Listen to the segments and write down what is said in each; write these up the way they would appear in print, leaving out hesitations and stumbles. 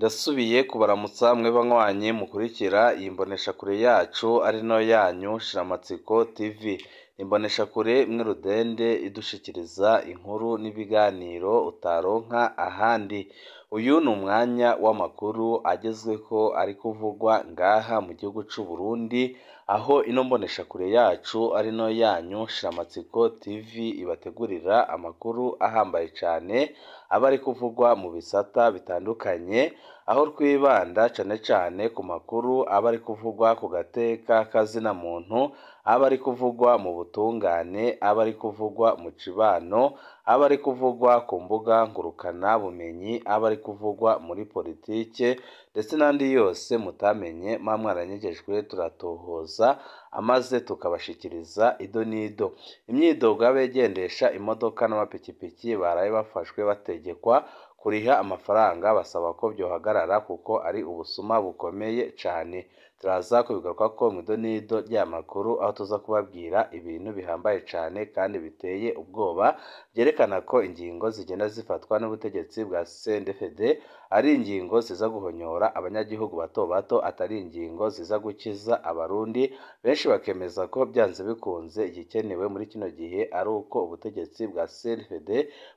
Ndasubiye kubaramutsa mwe banywanyi mukurikira iyi mboneshakure yacu ari no yanyu Shiramatsiko TV. Imboneshakure imwe rudende idushikiriza inkuru n'ibiganiro utaronka ahandi. Uyu ni umwanya w'amakuru agezweho ari kuvugwa ngaha mu gihugu c'u Burundi, aho ino mboneshakure yacu ari no yanyu Shiramatsiko TV ibategurira amakuru ahambaye cane aba ari kuvugwa mu bisata bitandukanye, aho twibanda cane cane ku makuru aba ari kuvugwa ku gateka kazina muntu, aba ari kuvugwa mu butungane, aba ari kuvugwa mu cibano, aba ari kuvugwa ku mbuga ngurukana bumenyi, aba ari kuvugwa muri politike ndetse n'andi yose mutamenye mwaranyegejwe turatohoza amaze tukabashikiriza ido nido. Imyidogo y'abagendesha imodoka n'amapikipiki baraye bafashwe bategekwa kuriha amafaranga basaba ko byohagarara kuko ari ubusuma bukomeye cane. Turaza kubigaruka ko mu ido nido ry'amakuru, aho tuza kubabwira ibintu bihambaye cane kandi biteye ubwoba byerekana ko ingingo zigenda zifatwa n'ubutegetsi bwa CNDD-FDD ari ingingo ziza guhonyora abanyagihugu bato bato, atari ingingo ziza gukiza abarundi. Benshi bakemeza ko byanze bikunze igikenewe muri kino gihe ari uko ubutegetsi bwa CNDD-FDD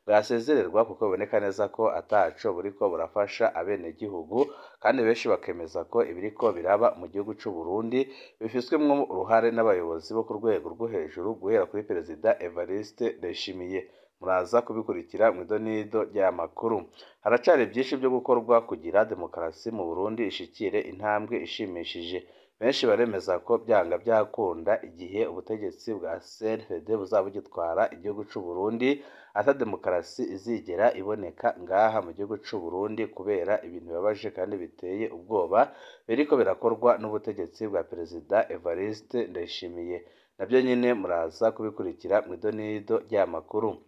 bwasezererwa, kuko biboneka neza ko ataco buriko burafasha abenegihugu, kandi benshi bakemeza ko ibiriko biraba mu gihugu c'u Burundi bifiswemwo uruhare n'abayobozi bo ku rwego rwo hejuru guhera kuri Perezida Evariste Ndayishimiye. Muraza kubikurikira mu ido nido ry'amakuru. Haracari byinshi byo gukorwa kugira demokarasi mu Burundi ishikire intambwe ishimishije. Benshi baremeza ko byanga byakunda igihe ubutegetsi bwa CNDD buzaba bugitwara igihugu c'u Burundi ata demokarasi izigera iboneka ngaha mu gihugu c'u Burundi, kubera ibintu bibabaje kandi biteye ubwoba biriko birakorwa n'ubutegetsi bwa Perezida Evariste Ndayishimiye. Nabyo nyine muraza kubikurikira mu ido nido ry'amakuru.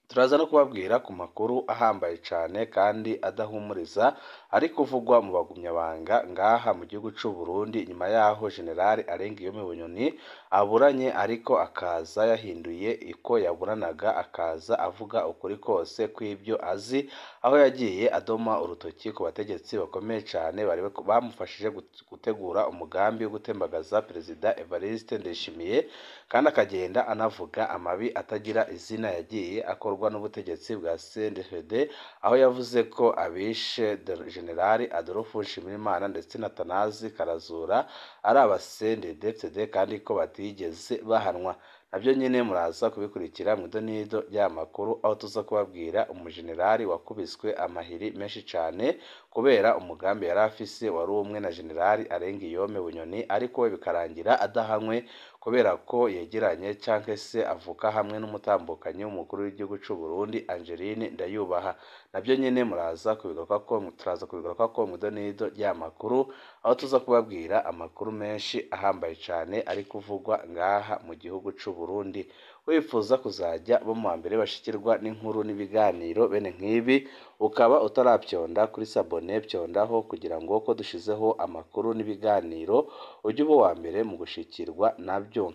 Turaza no kubabwira ku makuru ahambaye cane kandi adahumuriza ari kuvugwa mu bagumyabanga ngaha mu gihugu c'u Burundi, nyuma yaho General Arengiyome Bunyoni aburanye ariko akaza yahinduye iko yaburanaga, akaza avuga ukuri kose kw'ibyo azi, aho yagiye adoma urutoki ku bategetsi bakomeye cane bari bamufashije gutegura umugambi wo gutembagaza Perezida Evariste Ndayishimiye, kandi akagenda anavuga amabi atagira izina yagiye akorwa n'ubutegetsi bwa CNDD-FDD, aho yavuze ko abishe General Adolphe Nshimirimana ndetse na Atanazi Karazura ari aba CNDD-FDD kandi ko batigeze bahanwa. Nabyo nyine muraza kubikurikira mu ido nido ry'amakuru, aho tuza kubabwira umujenerali wakubiswe amahiri menshi cane kubera umugambi yari afise wari umwe na General Arengiyome Bunyoni, ariko we bikarangira adahanywe kubera ko yegeranye canke se avuka hamwe n'umutambukanyi w'umukuru w'igihugu c'u Burundi Angeline Ndayubaha. Nabyo nyine muraza kubigaruka ko turaza kubigaruka ko mu ido nido ry'amakuru, aho tuza kubabwira amakuru menshi ahambaye cane ari kuvugwa ngaha mu gihugu c'u Burundi. Wifuza kuzajya bo mu mbere bashikirwa n'inkuru n'ibiganiro bene nk'ibi, ukaba utarapyonda kuri sabone pyondaho kugira ngo ko dushizeho amakuru n'ibiganiro ujye uba wa mbere mu gushikirwa nabyo.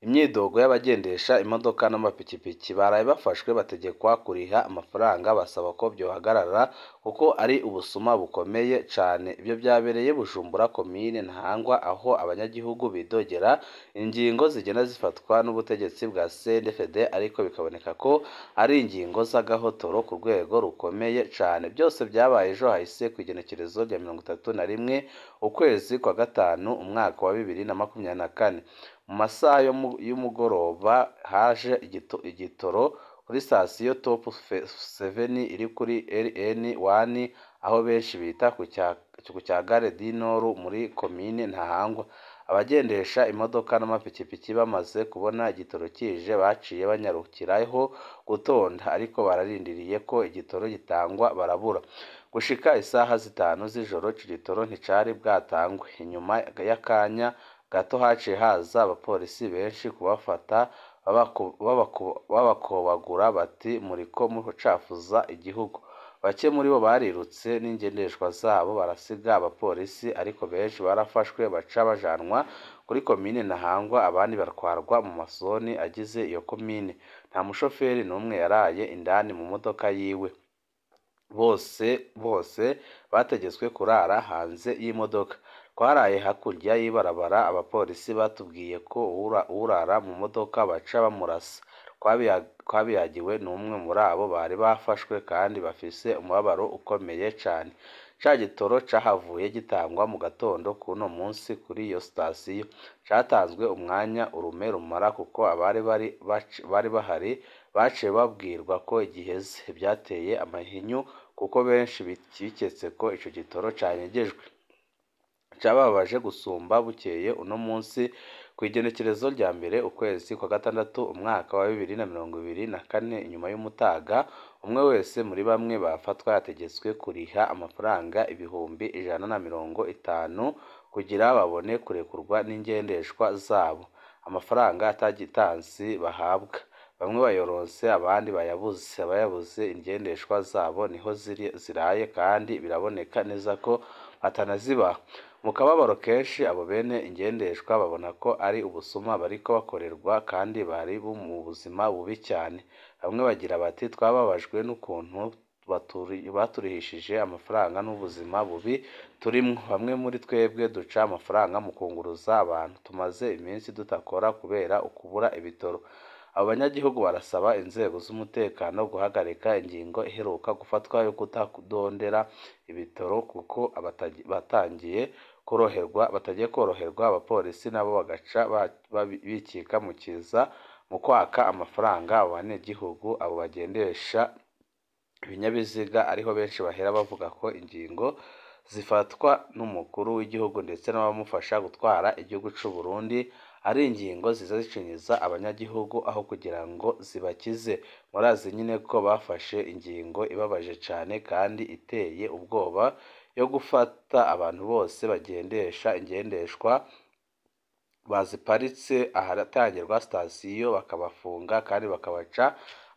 Imyidogo y'abagendesha imodoka n'amapikipiki baraye bafashwe bategekwa kuriha amafaranga basaba ko byohagarara kuko ari ubusuma bukomeye cane. Ibyo byabereye Bujumbura komine Ntahangwa, aho abanyagihugu bidogera ingingo zigenda zifatwa n'ubutegetsi bwa CNDD-FDD, ariko bikaboneka ko ari ingingo z'agahotoro ku rwego rukomeye cane. Byose byabaye ejo hahise ku igenekerezo rya 31 ukwezi kwa gatanu umwaka wa 2024. Mu masaha y'umugoroba haje igitoro kuri sitasiyo Top 7 iri kuri LN1, aho benshi bita ku cya Gare du Nord muri komine Ntahangwa. Abagendesha imodoka n'amapikipiki bamaze kubona igitoro kije baciye banyarukiraho gutonda, ariko bararindiriye ko igitoro gitangwa barabura. Gushika isaha 5 z'ijoro ico gitoro nticari bwatangwe. Inyuma y'akanya gato haciye haza abapolisi benshi kubafata babakobagura bati muriko mucafuza igihugu. Bake muri bo barirutse n'ingendeshwa zabo barasiga abapolisi, ariko benshi barafashwe baca bajanwa kuri komine Ntahangwa, abandi batwarwa mu masoni agize iyo komine. Nta mushoferi n'umwe yaraye indani mu modoka yiwe. bose bategetswe kurara hanze y'imodoka. Twaraye hakurya y'ibarabara, abapolisi batubwiye ko urara mu modoka baca bamurasa. Twabiyagiwe n'umwe muri abo bari bafashwe kandi bafise umubabaro ukomeye cane. Ca gitoro cahavuye gitangwa mu gatondo kuno munsi kuri iyo sitasiyo. Catanzwe umwanya urume rumara kuko abari bahari baciye babwirwa ko giheze. Vyateye amahinyu kuko benshi biketse ko ico gitoro canyegejwe. Cababaje gusumba bukeye uno munsi kw'igenekerezo rya mbere ukwezi kwa gatandatu umwaka wa 2024, inyuma y'umutaga, umwe wese muri bamwe bafatwa yategetswe kuriha amafaranga ibihumbi 150 kugira babone kurekurwa n'ingendeshwa zabo. Amafaranga atagitansi bahabwa, bamwe bayoronse abandi bayabuze. Abayabuze ingendeshwa zabo niho ziraye kandi biraboneka neza ko batanazibaha. Mu kababaro kenshi abo bene ingendeshwa babona ko ari ubusuma bariko bakorerwa kandi bari mu buzima bubi cyane. Bamwe bagira bati twababajwe n'ukuntu baturihishije amafaranga n'ubuzima bubi turimwo. Bamwe muri twebwe duca amafaranga mu kunguruza abantu, tumaze iminsi tutakora kubera ukubura ibitoro. Abo banyagihugu barasaba inzego z'umutekano guhagarika ingingo iheruka gufatwa yo kutadondera ibitoro kuko batagiye koroherwa. Abapolisi nabo bagaca bikika mu kiza mu kwaka amafaranga abo banyagihugu. Abo bagendesha ibinyabiziga ariho benshi bahera bavuga ko ingingo zifatwa n'umukuru w'igihugu ndetse n'abamufasha gutwara igihugu c'u Burundi ari ingingo ziza zicinyiza abanyagihugu aho kugira ngo zibakize. Murazi nyine ko bafashe ingingo ibabaje cane kandi iteye ubwoba yo gufata abantu bose bagendesha ingendeshwa baziparitse ahatangirwa sitasiyo bakabafunga kandi bakabaca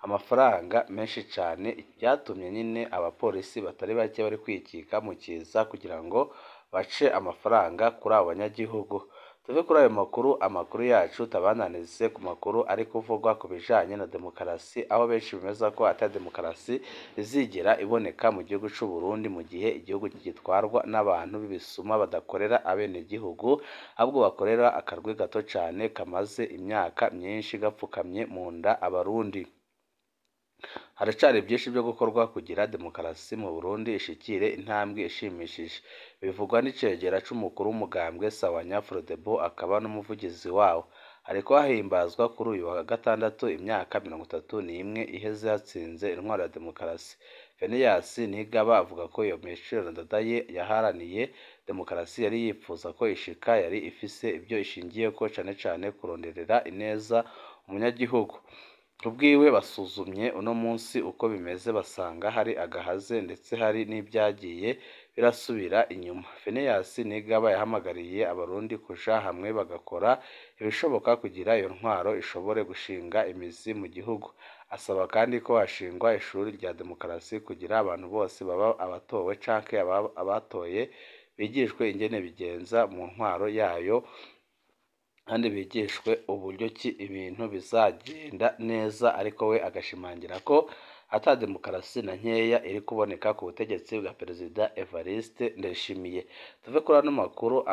amafaranga menshi cane. Byatumye nyine abapolisi batari bake bari kwikika mu kiza kugira ngo bace amafaranga kuri abo banyagihugu. Tuve kuri ayo amakuru yacu tabananize ku makuru ari kuvugwa ku bijanye na demokarasi, aho benshi bemeza ko ata demokarasi izigera iboneka mu gihugu c'u Burundi mu gihe igihugu gitwarwa n'abantu b'ibisuma badakorera abenegihugu, ahubwo bakorera akarwi gato cane kamaze imyaka myinshi gapfukamye mu nda abarundi. Haracari byinshi byo gukorwa kugira demokarasi mu Burundi ishikire intambwe ishimishije. Bivugwa n'icegera c'umukuru w'umugambwe Sawanya Frodebu akaba n'umuvugizi wawo. Hariko hahimbazwa kuri uyu wa gatandatu imyaka 31 iheze hatsinze intwaro ya demokarasi. Phineas Nigaba avuga ko iyo Melchior Ndadaye yaharaniye demokarasi yari yipfuza ko ishika, yari ifise ibyo ishingiyeko cane cane kuronderera ineza umunyagihugu. Ubwiwe basuzumye uno munsi uko bimeze basanga hari agahaze ndetse hari n'ibyagiye birasubira inyuma. Phineas Nigaba yahamagariye abarundi kuja hamwe bagakora ibishoboka kugira iyo ntwaro ishobore gushinga imizi mu gihugu. Asaba kandi ko hashingwa ishuri rya demokarasi kugira abantu bose baba abatowe canke abatoye bigishwe ingene bigenza mu ntwaro yayo kandi bigishwe uburyo ki ibintu bizagenda neza. Ariko we agashimangira ko ata demokarasi na nkeya iri kuboneka ku butegetsi bwa Perezida Evariste Ndayishimiye. Tuve kuri ano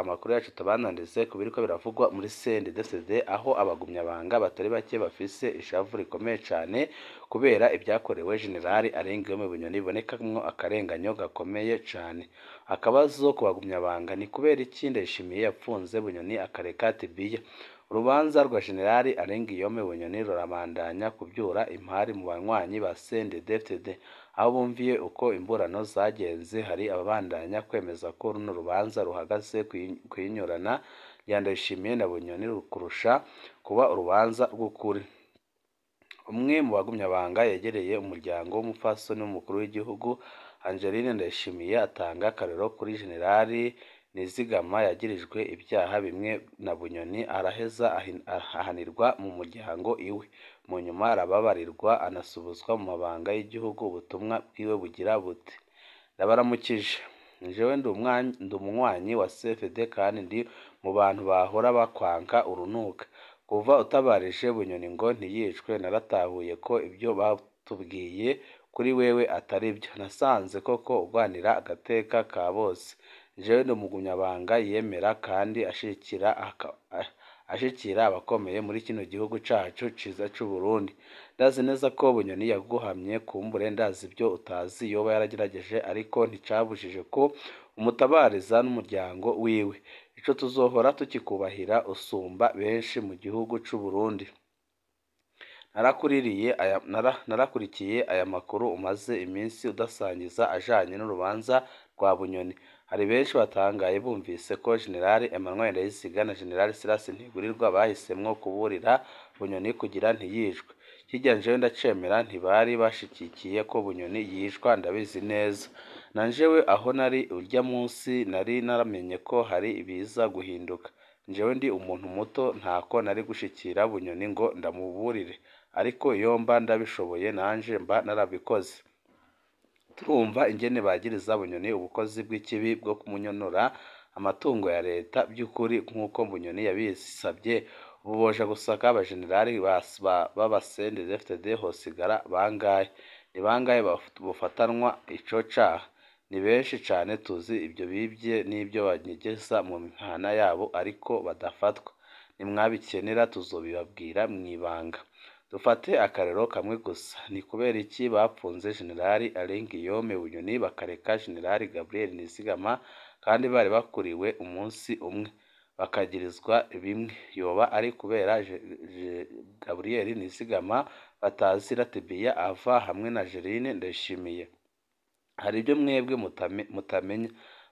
amakuru yacu tabananize ku biriko biravugwa muri CNDD-FDD, aho abagumyabanga batari bake bafise ishavu rikomeye cane kubera ibyakorewe Generali Arenguiyome Bunyoni bibonekamwo akarenganyo gakomeye cane. Akabazo ku bagumyabanga ni kubera iki Ndayishimiye yapfunze Bunyoni akareka Tibiya. Urubanza rwa Generali Arenguiyome Bunyoni rurabandanya kubyura impari mu banywanyi ba CNDD-FDD, aho bumviye uko imburano zagenze. Hari ababandanya kwemeza ko runo rubanza ruhagaze kwinyurana rya Ndayishimiye na Bunyoni kurusha kuba urubanza rw'ukuri. Umwe mu bagumyabanga yegereye umuryango w'umupfasoni w'umukuru w'igihugu Angeline Ndayishimiye atanga akarero kuri Generali Nizigama yagirijwe ibyaha bimwe na Bunyoni, araheza ahanirwa mu muryango iwe, mu nyuma arababarirwa anasubizwa mu mabanga y'igihugu. Ubutumwa bwiwe bugira buti: ndabaramukije, jewe ndi umunywanyi wa CFD kandi ndi mu bantu bahora bakwanka urunuka. Kuva utabarije Bunyoni ngo ntiyicwe, naratahuye ko ibyo batubwiye kuri wewe atari byo. Nasanze koko urwanira agateka ka bose. Jewe ndi umugumyabanga yemera kandi ashikira abakomeye muri kino gihugu cacu ciza c'u Burundi. Ndazi neza ko Bunyoni yaguhamye, kumbure ndazi ibyo utazi yoba yaragerageje, ariko nticabujije ko umutabariza n'umuryango wiwe. Ico tuzohora tukikubahira usumba benshi mu gihugu c'u Burundi. Narakurikiye aya makuru umaze iminsi udasangiza ajanye n'urubanza rwa Bunyoni. Hari benshi batangaye bumvise ko General Emmanuel Ndayiziga na General Silas Ntigurirwa bahisemwo kuburira Bunyoni kugira ntiyicwe. Kirya jewe ndacemera, ntibari bashigikiye ko Bunyoni yicwa, ndabizi neza. Nanjewe aho nari urya munsi nari naramenye ko hari ibiza guhinduka. Jewe ndi umuntu muto, ntako nari gushikira Bunyoni ngo ndamuburire, ariko iyo mba ndabishoboye nanje mba narabikoze. Turumva ingene bagiriza Bunyoni ubukozi bw'ikibi bwo kumunyonora amatungo ya leta by'ukuri nk'uko Bunyoni yabisabye. Ubu boja gusaka abajenerali b'abasende FTD hosigara bangahe? Ni bangahe bufatanwa ico caha? Ni benshi cane tuzi ibyo bibye n'ibyo banyegeza mu mihana yabo ariko badafatwa. Nimwabikenera tuzobibabwira mwibanga. Dufate akarero kamwe gusa. Ni kubera iki bapfunze General Alain Guillaume Bunyoni bakareka General Gabriel Nizigama kandi bari bakuriwe umunsi umwe bakagirizwa bimwe? Yoba ari kubera Gabriel Nizigama batazira Tibia ava hamwe na Gerine Ndayishimiye? Hari ibyo mwebwe mutamenya.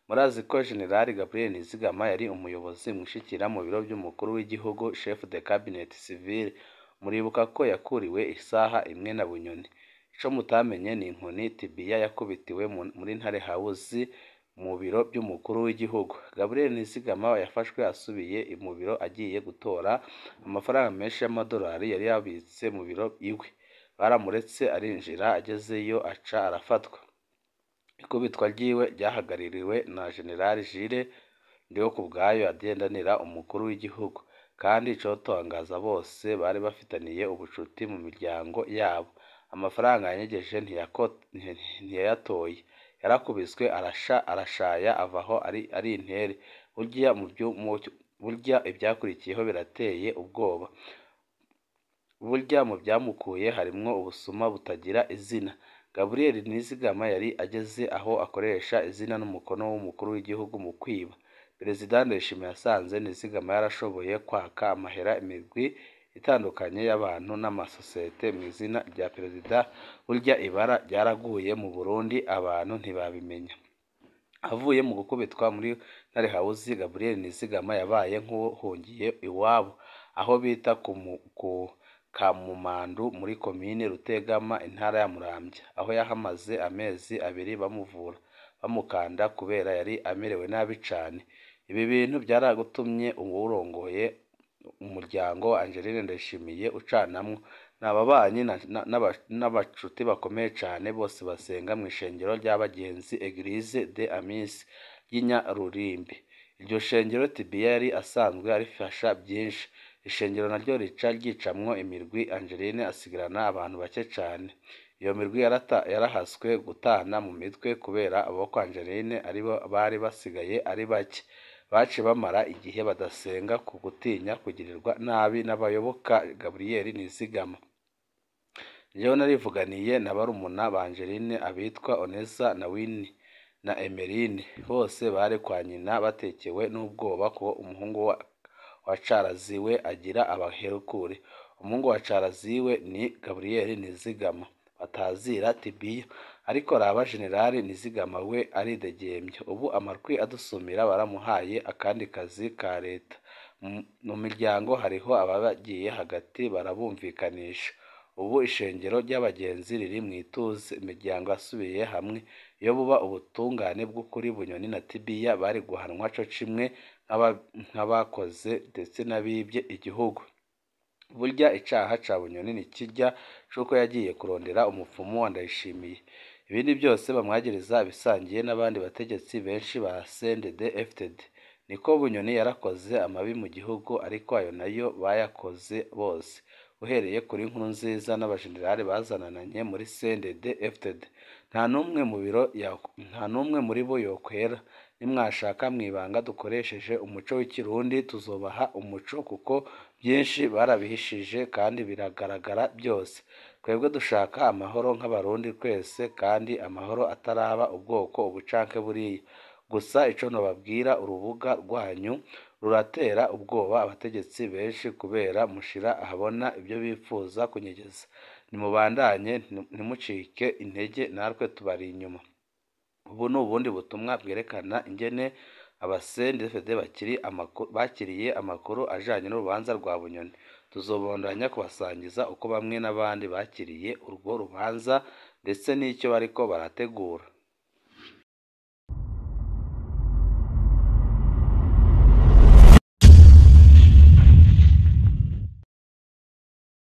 Murazi ko General Gabriel Nizigama yari umuyobozi mwishikira mu biro by'umukuru w'igihugu, chef de cabinet civil. Muribuka ko yakuriwe isaha imwe na Bunyoni. Ico mutamenye ni inkoni Tibia yakubitiwe muri Ntare House mu biro by'umukuru w'igihugu. Gabriel Nizigama yafashwe asubiye mu biro agiye gutora amafaranga menshi y'amadolari yari yabitse mu biro iwe. Baramuretse arinjira, agezeyo aca arafatwa. Ikubitwa ryiwe ryahagaririwe na General Jules Ndihokubwayo agendanira umukuru w'igihugu, kandi icotangaza bose bari bafitaniye ubucuti mu miryango yabo. Amafaranga yanyegeje ntiyayatoye, yarakubiswe arashaya avaho ari intere. Burya ibyakurikiyeho birateye ubwoba. Burya mu byamukuye harimwo ubusuma butagira izina. Gabriel Nizigama yari ageze aho akoresha izina n'umukono w'umukuru w'igihugu mu kwiba. Perezida Ndayishimiye yasanze Nizigama yarashoboye kwaka amahera imigwi itandukanye y'abantu n'amasosiyete mu izina rya perezida. Burya ibara ryaraguye mu Burundi, abantu ntibabimenya. Avuye mu gukubitwa muri Ntare House, Gabriel Nizigama yabaye nk'uhungiye iwabo aho bita ku Kamumandu muri komine Rutegama, intara ya Muramvya, aho yahamaze amezi 2 bamuvura bamukanda kubera yari amerewe nabi cane. Ibi bintu byaragutumye uwurongoye umuryango Angeline Ndayishimiye ucanamwo. Nababanyi n'abacuti bakomeye cane, bose basenga mu ishengero ry'abagenzi Eglise des Amis y'Inyarurimbi. Iryo shengero Tibia yari asanzwe arifasha byinshi. Ishengero naryo rica ryicamwo imirwi, Angeline asigirana abantu bake cane. Iyo mirwi yarahaswe gutana mu mitwe kubera abo kwa Angeline aribo bari basigaye ari bake. Baci bamara igihe badasenga ku gutinya kugirirwa nabi n'abayoboka Gabriel Nizigama. Jewe narivuganiye na barumuna ba Angeline abitwa Oneza na Winnie na Emeline. Bose bari kwa nyina batekewe n'ubwoba ko umuhungu wa Caraziwe agira abaherukure. Umuhungu wa Caraziwe ni Gabriel Nizigama batazira Tibia. Ariko raba General Nizigama we aridegembye. Ubu amarwi adusumira baramuhaye akandi kazi ka leta. Mu miryango hariho ababagiye hagati barabumvikanisha. Ubu ishengero ry'abagenzi riri mu ituze, imiryango asubiye hamwe. Iyo buba ubutungane bw'ukuri, Bunyoni na Tibia bari guhanwa co kimwe nk'abakoze ndetse n'abibye igihugu. Burya icaha ca Bunyoni ni kirya cuko yagiye kurondera umupfumu wa Ndayishimiye. Ibindi byose bamwagiriza bisangiye n'abandi bategetsi benshi ba CNDD FDD. Niko Bunyoni yarakoze amabi mu gihugu, ariko ayo nayo bayakoze bose. uhereye kuri Nkurunziza n'abajenerali bazanananye muri CNDD FDD. Nta n'umwe muri bo yokwera. Nimwashaka mwibanga dukoresheje umuco w'ikirundi tuzobaha umuco kuko byinshi barabihishije kandi biragaragara byose. Twebwe dushaka amahoro nk'abarundi twese kandi amahoro ataraba ubwoko ubucanke buriya. Gusa ico nobabwira urubuga rwanyu ruratera ubwoba abategetsi benshi kubera mushira ahabona ibyo bifuza kunyegeza. Nimubandanye ntimucike intege natwe tubari inyuma. Ubu ni ubundi butumwa bwerekana ingene abasendefede bakiriye amakuru ajanye n'urubanza rwa Bunyoni. Tuzobandanya kubasangiza uko bamwe n'abandi bakiriye urwo rubanza ndetse n'icyo bariko barategura.